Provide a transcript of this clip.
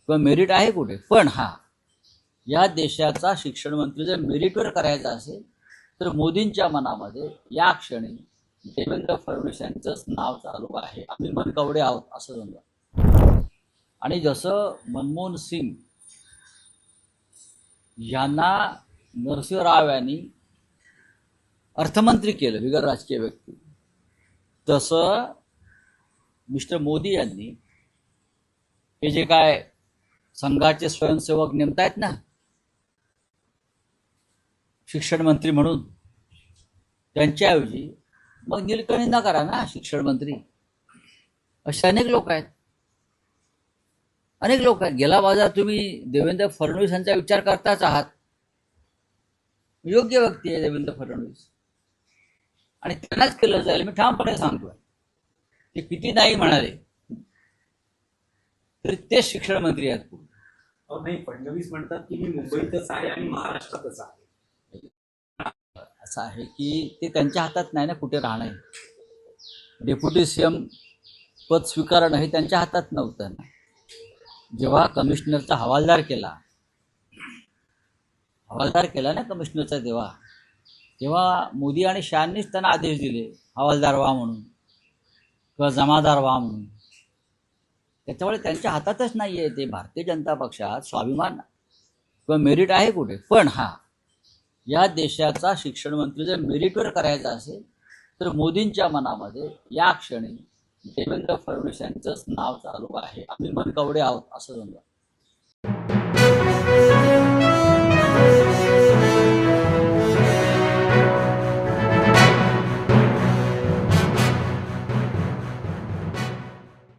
किंवा मेरिट आहे कुठे. पण हा या देशाचा शिक्षण मंत्री जर मेरिटवर करायचा असेल तर मोदींच्या मनामध्ये या क्षणी देवेंद्र फडणवीस यांचंच नाव चालू आहे. आम्ही मनकवडे आहोत असं समजा. आणि जसं मनमोहन सिंग यांना नरसिंह राव यांनी अर्थमंत्री केलं बिगर राजकीय व्यक्ती, तसं मिस्टर मोदी यांनी हे जे काय संघाचे स्वयंसेवक नेमतायत ना शिक्षण मंत्री म्हणून, त्यांच्याऐवजी मग निलकणींना करा ना शिक्षण मंत्री. असे अनेक लोक आहेत, अनेक लोक आहेत. गेला बाजार तुम्ही देवेंद्र फडणवीस यांचा विचार करताच आहात. योग्य व्यक्ती आहे देवेंद्र फडणवीस आणि त्यांनाच केलं जाईल. मी ठामपणे सांगतोय. ते किती नाही म्हणाले तरी तेच शिक्षण मंत्री आहेत. नाही, फडणवीस म्हणतात की मी मुंबईतच आहे आणि महाराष्ट्रातच आहे. असं आहे की ते त्यांच्या हातात नाही ना कुठे राहणं. डेप्युटी सीएम पद स्वीकारणं हे त्यांच्या हातात नव्हतं ना. जेव्हा कमिशनरचा हवालदार केला ना कमिशनरचा, तेव्हा मोदी आणि शहांनीच त्यांना आदेश दिले हवालदार व्हा म्हणून किंवा जमादार व्हा म्हणून. त्याच्यामुळे त्यांच्या हातातच नाही आहे ते. भारतीय जनता पक्षात स्वाभिमान किंवा मेरिट आहे कुठे. पण हा या देशाचा शिक्षण मंत्री जर मेरिटवर करायचा असेल तर मोदींच्या मनामध्ये या क्षणी देवेंद्र फडणवीस यांचंच नाव चालू आहे. आम्ही मनकवडे आहोत असं समजा.